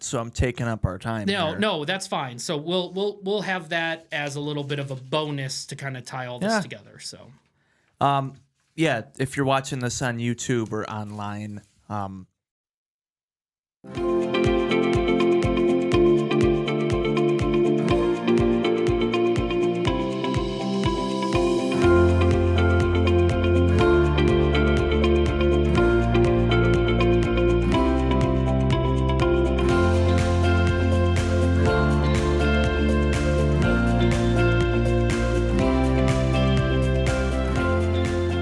so I'm taking up our time. here. No, that's fine. So we'll have that as a little bit of a bonus to kind of tie all this together. So, yeah, if you're watching this on YouTube or online,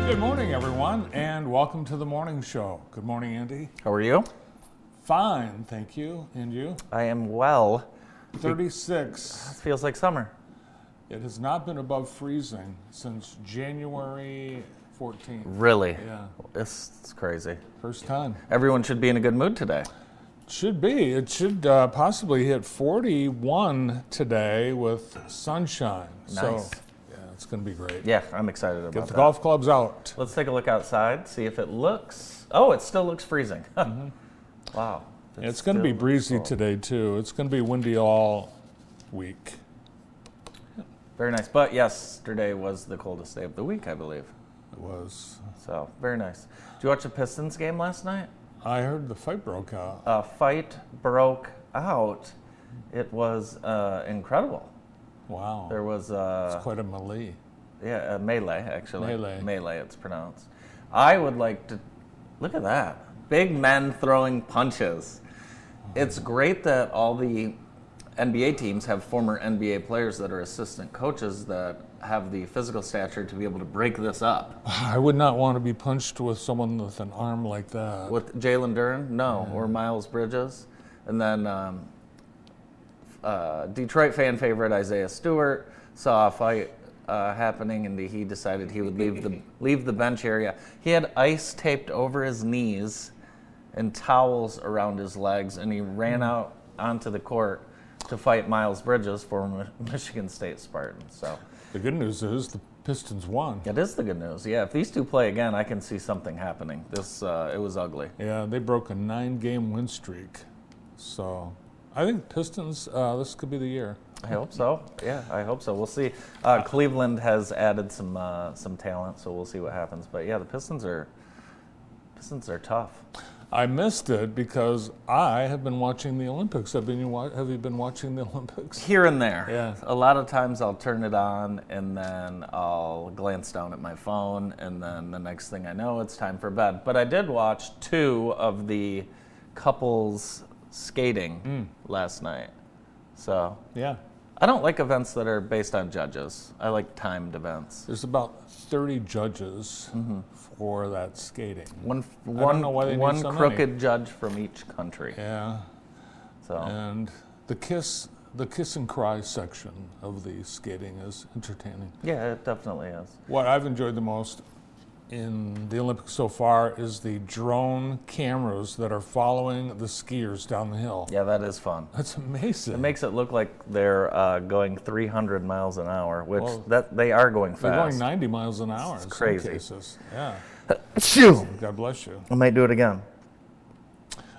Good morning, everyone, and welcome to the morning show. Good morning, Andy. How are you? Fine, thank you. And you? I am well. 36. It feels like summer. It has not been above freezing since January 14th. Really? Yeah, It's crazy. first time. Everyone should be in a good mood today. Should be. It should possibly hit 41 today with sunshine. So, Nice. yeah, it's going to be great. Yeah, I'm excited about Get the that. golf clubs out. Let's take a look outside, see if it looks... Oh, it still looks freezing. Wow. It's going to be still looks breezy cold. today, too. It's going to be windy all week. Very nice. But yesterday was the coldest day of the week, I believe. It was. So, very nice. Did you watch the Pistons game last night? I heard the fight broke out. A fight broke out. It was incredible. Wow. There was... It's quite a melee. Yeah, melee, actually. Melee. Melee, it's pronounced. I would like to... Look at that. Big men throwing punches. It's great that all the NBA teams have former NBA players that are assistant coaches that have the physical stature to be able to break this up. I would not want to be punched with someone with an arm like that. With Jalen Duren? No. Or Miles Bridges. And then Detroit fan favorite Isaiah Stewart saw a fight happening, and he decided he would leave the bench area. He had ice taped over his knees and towels around his legs, and he ran out onto the court to fight Miles Bridges, former Michigan State Spartan. So The good news is the Pistons won. it is the good news. Yeah, if these two play again, I can see something happening. This it was ugly. Yeah, they broke a 9-game win streak. So I think Pistons, this could be the year. I hope so. Yeah, I hope so. We'll see. Cleveland has added some talent, so we'll see what happens. But yeah, the Pistons are tough. I missed it because I have been watching the Olympics. Have you been watching the Olympics? Here and there. Yeah. A lot of times I'll turn it on and then I'll glance down at my phone, and then the next thing I know, it's time for bed. But I did watch 2 of the couples skating last night. So Yeah. I don't like events that are based on judges. I like timed events. There's about 30 judges for that skating. One don't know why they need so many. crooked judge from each country. Yeah. So And the kiss and cry section of the skating is entertaining. yeah, it definitely is. What I've enjoyed the most in the Olympics so far is the drone cameras that are following the skiers down the hill. Yeah, that is fun. That's amazing. It makes it look like they're going 300 miles an hour, which Well, that they are going fast. They're going 90 miles an hour in crazy. some cases. Yeah. Phew. God bless you. I might do it again.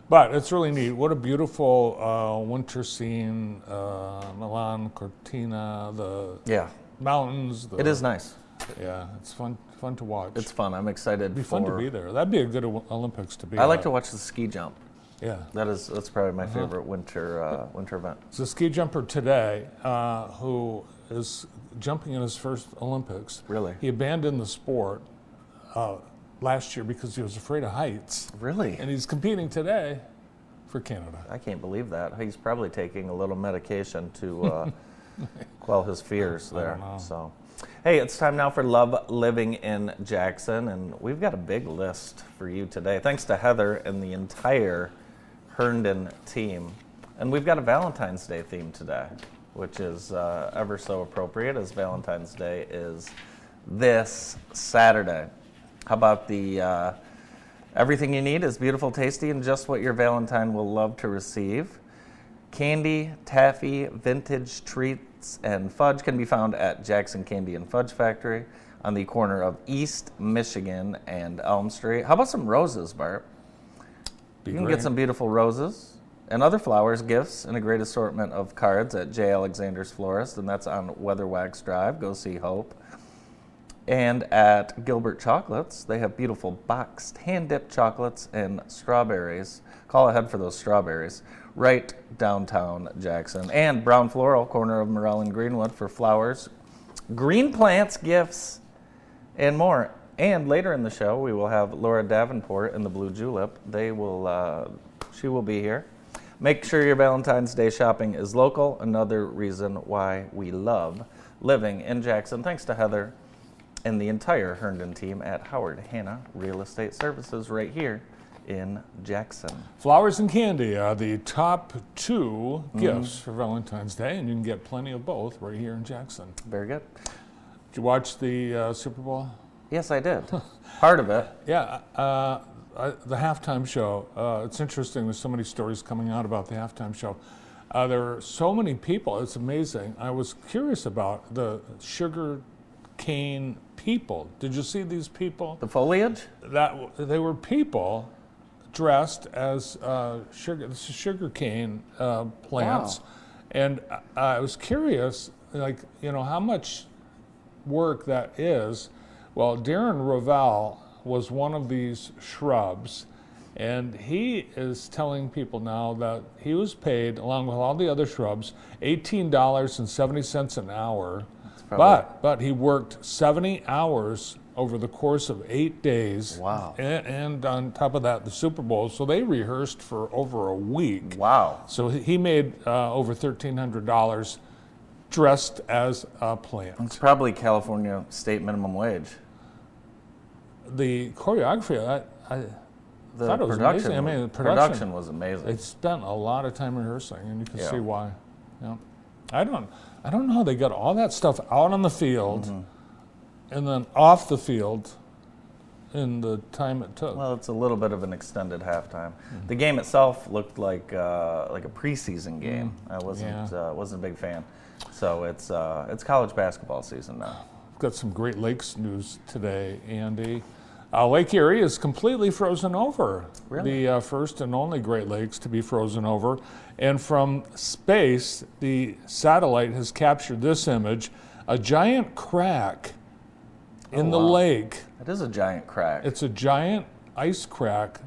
But it's really neat. What a beautiful winter scene. Milan, Cortina, the Yeah, mountains. it is nice. Yeah, it's fun to watch. It's fun. I'm excited. It'd be fun to be there. That'd be a good Olympics to be I like at. to watch the ski jump. Yeah. That's probably my favorite winter event. There's a ski jumper today who is jumping in his first Olympics. Really? He abandoned the sport last year because he was afraid of heights. Really? And he's competing today for Canada. I can't believe that. He's probably taking a little medication to quell his fears there. know. So, hey, it's time now for Love Living in Jackson, and we've got a big list for you today. Thanks to Heather and the entire Herndon team. And we've got a Valentine's Day theme today, which is ever so appropriate, as Valentine's Day is this Saturday. How about the everything you need is beautiful, tasty, and just what your Valentine will love to receive. Candy, taffy, vintage treats, and fudge can be found at Jackson Candy and Fudge Factory on the corner of East Michigan and Elm Street. How about some roses, Bart? You can get some beautiful roses and other flowers, gifts, and a great assortment of cards at J. Alexander's Florist, and that's on Weatherwax Drive. Go see Hope. And at Gilbert Chocolates, they have beautiful boxed hand-dipped chocolates and strawberries. Call ahead for those strawberries. Right downtown Jackson. And Brown Floral, corner of Morel and Greenwood, for flowers, green plants, gifts, and more. And later in the show, we will have Laura Davenport and the Blue Julep. She will be here. Make sure your Valentine's Day shopping is local. Another reason why we love living in Jackson. Thanks to Heather and the entire Herndon team at Howard Hanna Real Estate Services right here in Jackson. Flowers and candy are the top 2 gifts for Valentine's Day, and you can get plenty of both right here in Jackson. Very good. Did you watch the Super Bowl? Yes, I did. Part of it. Yeah, the halftime show. It's interesting. There's so many stories coming out about the halftime show. There were so many people. It's amazing. I was curious about the sugar cane people. Did you see these people? The foliage? They were people dressed as sugar cane plants, Wow. and I was curious, how much work that is. Well, Darren Ravel was one of these shrubs, and he is telling people now that he was paid, along with all the other shrubs, $18.70 an hour. But he worked 70 hours over the course of 8 days. Wow. And on top of that, the Super Bowl. So they rehearsed for over a week. Wow. So he made over $1,300 dressed as a plant. It's probably California state minimum wage. The choreography, I The thought it was production, amazing. I mean, the production was amazing. They spent a lot of time rehearsing, and you can Yeah. see why. Yeah. I don't know how they got all that stuff out on the field and then off the field in the time it took. Well, it's a little bit of an extended halftime. The game itself looked like a preseason game. I wasn't a big fan. So it's college basketball season now. Got some Great Lakes news today, Andy. Lake Erie is completely frozen over. Really? The first and only Great Lakes to be frozen over. And from space, the satellite has captured this image, a giant crack in the lake. It is a giant crack. It's a giant ice crack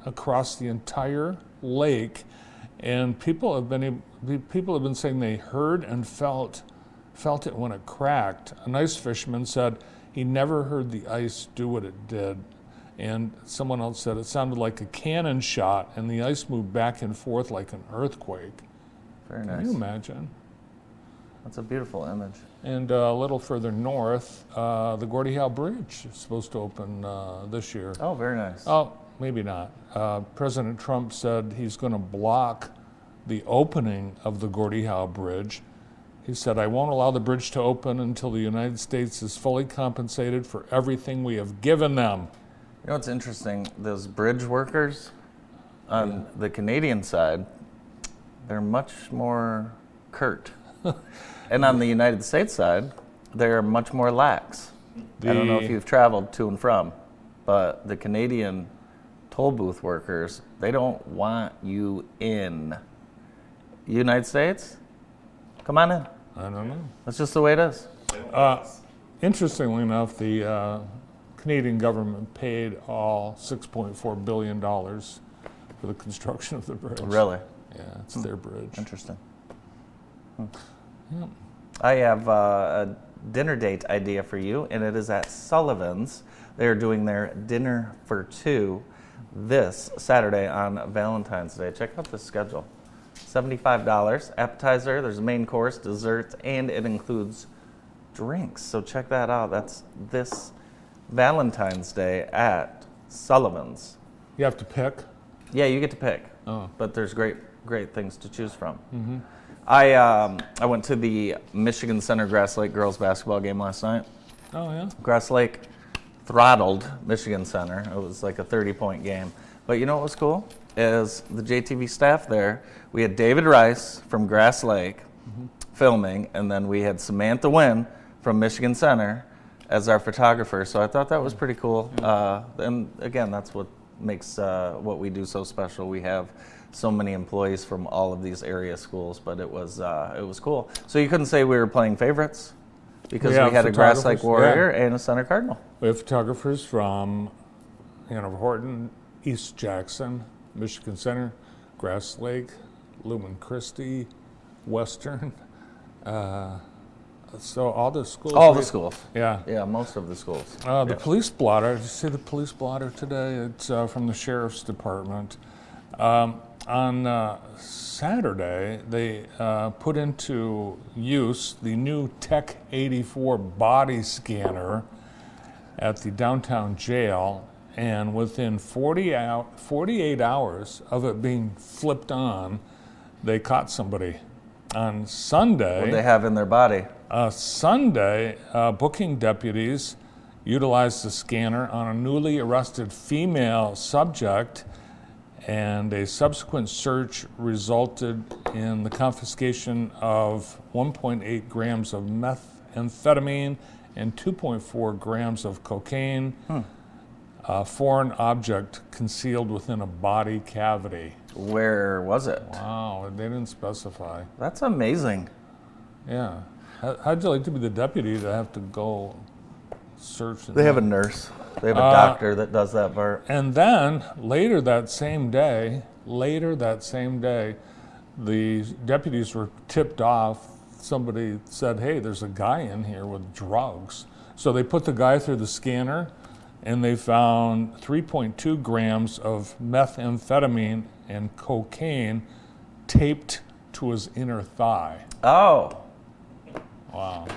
across the entire lake, and people have been saying they heard and felt it when it cracked. An ice fisherman said he never heard the ice do what it did, and someone else said it sounded like a cannon shot, and the ice moved back and forth like an earthquake. Very Can nice. you imagine? That's a beautiful image. And a little further north, the Gordie Howe Bridge is supposed to open this year. Oh, very nice. Oh, maybe not. President Trump said he's going to block the opening of the Gordie Howe Bridge. He said, "I won't allow the bridge to open until the United States is fully compensated for everything we have given them." You know what's interesting? Those bridge workers on the Canadian side, they're much more curt. And on the United States side, they're much more lax. I don't know if you've traveled to and from, but the Canadian toll booth workers, they don't want you in. United States? Come on in. I don't know. That's just the way it is. Interestingly enough, the Canadian government paid all $6.4 billion for the construction of the bridge. Really? Yeah, it's their bridge. Interesting. Yep. I have a dinner date idea for you, and it is at Sullivan's. They're doing their dinner for two this Saturday on Valentine's Day. Check out the schedule. $75 appetizer, there's a main course, dessert, and it includes drinks. So check that out. That's this Valentine's Day at Sullivan's. You have to pick. Yeah, you get to pick. Oh. But there's great things to choose from. Mm-hmm. I went to the Michigan Center Grass Lake girls basketball game last night. Oh, yeah? Grass Lake throttled Michigan Center. It was like a 30-point game. But you know what was cool? Is the JTV staff there. We had David Rice from Grass Lake filming, and then we had Samantha Wynn from Michigan Center as our photographer. So I thought that was pretty cool. And again, that's what makes what we do so special. We have so many employees from all of these area schools, but it was cool. So you couldn't say we were playing favorites because we have had a Grass Lake photographers, Warrior and a Center Cardinal. We have photographers from Horton, East Jackson, Michigan Center, Grass Lake, Lumen Christi, Western. So all the schools. All the schools. Yeah. Yeah, most of the schools. The police blotter, did you see the police blotter today? It's from the Sheriff's Department. On Saturday, they put into use the new Tech 84 body scanner at the downtown jail, and within 48 hours of it being flipped on, they caught somebody. On Sunday, What they have in their body. Sunday, booking deputies utilized the scanner on a newly arrested female subject, and a subsequent search resulted in the confiscation of 1.8 grams of methamphetamine and 2.4 grams of cocaine, a foreign object concealed within a body cavity. Where was it? Wow, they didn't specify. That's amazing. Yeah. How'd you like to be the deputy to have to go search? They have a nurse. They have a doctor that does that part. And then later that same day, the deputies were tipped off. Somebody said, hey, there's a guy in here with drugs. So they put the guy through the scanner, and they found 3.2 grams of methamphetamine and cocaine taped to his inner thigh. Oh, Wow.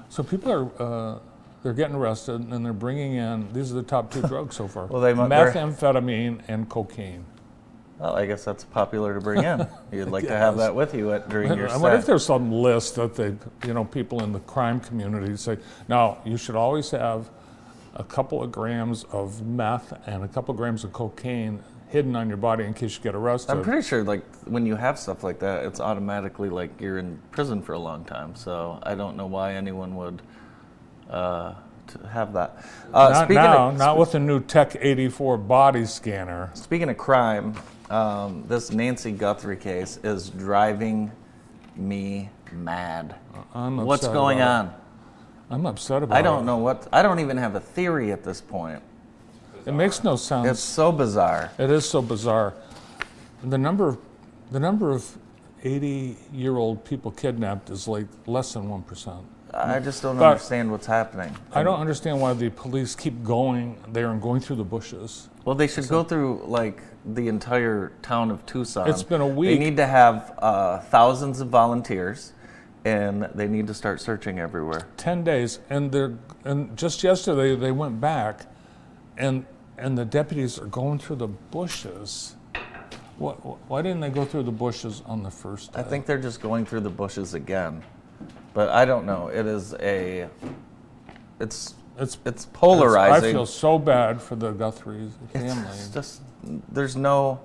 So people are, they're getting arrested, and they're bringing in, these are the top two drugs so far. Well, they're- methamphetamine and cocaine. well, I guess that's popular to bring in. You'd like to have that with you during your I wonder if set. there's some list that they, people in the crime community say, now, you should always have a couple of grams of meth and a couple of grams of cocaine hidden on your body in case you get arrested. I'm pretty sure, like, when you have stuff like that, it's automatically like you're in prison for a long time. So I don't know why anyone would have that. Not now, not with the new Tech 84 body scanner. Speaking of crime, this Nancy Guthrie case is driving me mad. I'm What's upset going about on? it. I'm upset about it. I don't know what. I don't even have a theory at this point. It makes no sense. It's so bizarre. It is so bizarre. The number of 80-year-old people kidnapped is like less than 1%. I just don't But- understand what's happening. I don't understand why the police keep going there and going through the bushes. Well, they should go through like the entire town of Tucson. It's been a They week. need to have thousands of volunteers, and they need to start searching everywhere. 10 days, and just yesterday they went back, and the deputies are going through the bushes. Why didn't they go through the bushes on the first day? I think they're just going through the bushes again, but I don't know. It is it's polarizing. I feel so bad for the Guthrie family. It's just there's no.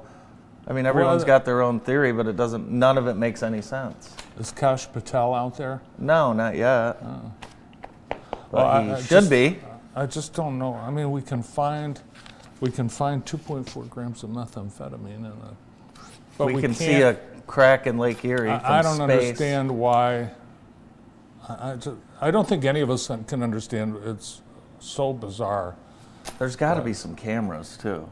I mean, everyone's got their own theory, but it doesn't. None of it makes any sense. Is Kash Patel out there? No, not yet. But Well, he I should just- be. I just don't know. I mean, we can find 2.4 grams of methamphetamine in a. But We can see can't- a crack in Lake Erie from I don't space. understand why. I don't think any of us can understand. It's so bizarre. There's got to be some cameras too.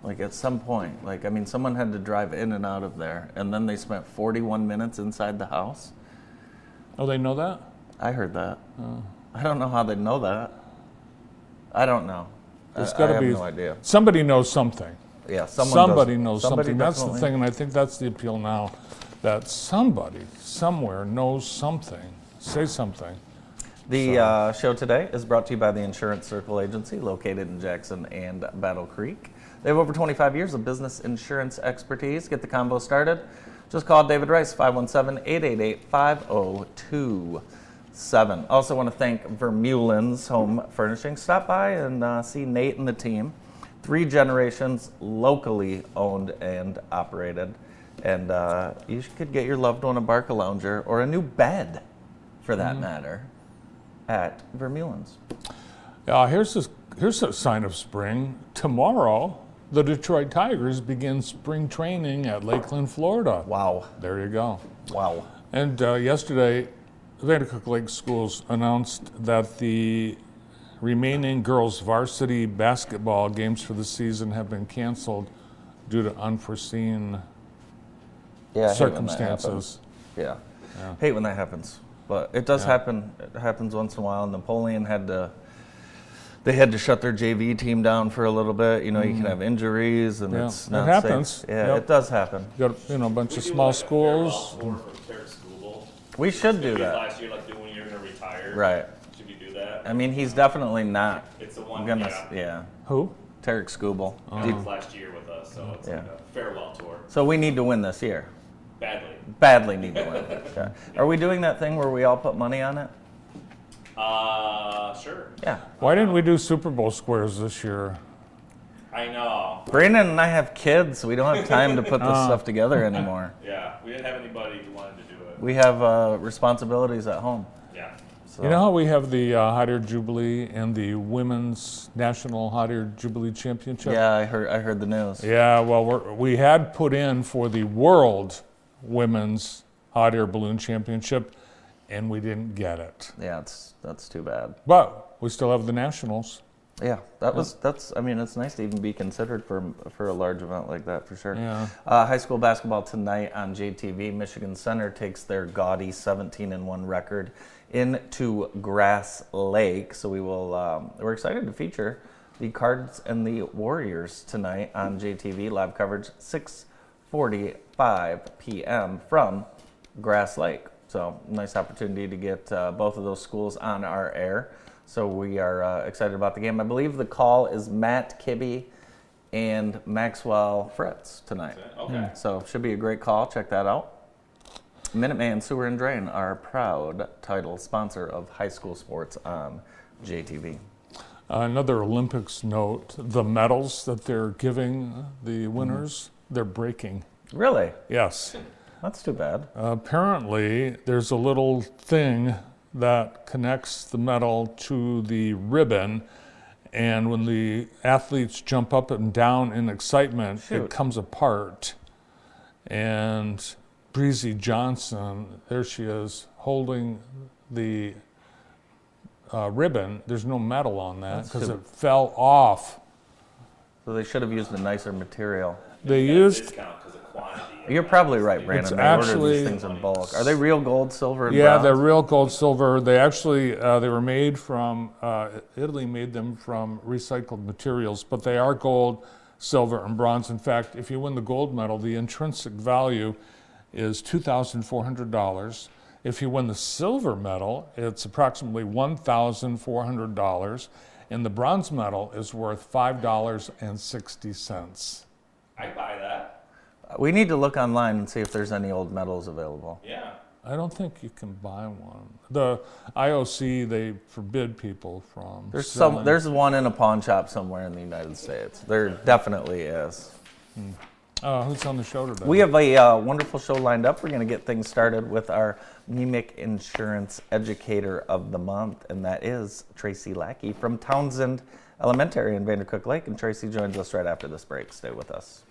Like at some point, like I mean, someone had to drive in and out of there, and then they spent 41 minutes inside the house. Oh, they know that? I heard that. I don't know how they know that. I don't know. There's I got to have be no idea. somebody knows something. Yeah, Somebody does. knows Somebody something. That's the definitely- thing, and I think that's the appeal now, that somebody somewhere knows something. Say something. The show today is brought to you by the Insurance Circle Agency, located in Jackson and Battle Creek. They have over 25 years of business insurance expertise. Get the convo started. Just call David Rice, 517-888-5027. Also want to thank Vermeulen's Home Furnishing. Stop by and see Nate and the team. 3 generations, locally owned and operated. And you could get your loved one a Barca Lounger or a new bed, for that matter, at Vermeulen's. Here's a sign of spring. Tomorrow, the Detroit Tigers begin spring training at Lakeland, Florida. Wow. There you go. Wow. And yesterday, Vandercook Lake Schools announced that the remaining girls' varsity basketball games for the season have been canceled due to unforeseen Yeah, I hate when that circumstances. happens. Yeah. Hate when that happens. But it does happen. It happens once in a while. Napoleon had to shut their JV team down for a little bit. You know, you can have injuries, and Yeah, it's it not happens. safe. Yeah, Yep. it does happen. You got a bunch of small schools. We should do that. Last year, like do when you're gonna retire. Right. Should we do that? I mean, he's definitely not It's the one. gonna. Yeah. Yeah. Who? Tarek Skubal. He was last year with us, so it's Yeah. like a farewell tour. So we need to win this year. Badly. Badly need to win. Okay. Are we doing that thing where we all put money on it? Sure. Yeah. Why didn't we do Super Bowl squares this year? I know. Brandon and I have kids. We don't have time to put this stuff together anymore. Yeah, we didn't have anybody who wanted to do it. We have responsibilities at home. Yeah. So. You know how we have the Hot Air Jubilee and the Women's National Hot Air Jubilee Championship? Yeah, I heard the news. Yeah, well, we had put in for the World Women's Hot Air Balloon Championship, and we didn't get it. Yeah, that's too bad. But we still have the Nationals. Yeah, that's. I mean, it's nice to even be considered for a large event like that for sure. Yeah. High school basketball tonight on JTV. Michigan Center takes their gaudy 17-1 record into Grass Lake. So we're excited to feature the Cards and the Warriors tonight on JTV. Live coverage 6:45 p.m. from Grass Lake. So nice opportunity to get both of those schools on our air. So we are excited about the game. I believe the call is Matt Kibbe and Maxwell Fritz tonight. Okay. So should be a great call. Check that out. Minuteman Sewer and Drain, our proud title sponsor of high school sports on JTV. Another Olympics note, the medals that they're giving the winners, they're breaking. Really? Yes. That's too bad. Apparently, there's a little thing that connects the medal to the ribbon, and when the athletes jump up and down in excitement, Shoot. it comes apart. And Breezy Johnson, there she is, holding the ribbon. There's no medal on that because it fell off. So they should have used a nicer material. They used, Discount because of quantity. You're probably right, Brandon. It's They ordered actually- these things in bulk. Are they real gold, silver, and yeah, bronze? they're real gold, silver. They actually, they were made from, Italy made them from recycled materials, but they are gold, silver, and bronze. In fact, if you win the gold medal, the intrinsic value is $2,400. If you win the silver medal, it's approximately $1,400, and the bronze medal is worth $5.60. I buy that. We need to look online and see if there's any old medals available. Yeah. I don't think you can buy one. The IOC, they forbid people from selling. There's one in a pawn shop somewhere in the United States. There definitely is. Who's on the show today? We have a wonderful show lined up. We're going to get things started with our MEMIC Insurance Educator of the Month, and that is Tracy Lackey from Townsend Elementary in Vandercook Lake. And Tracy joins us right after this break. Stay with us.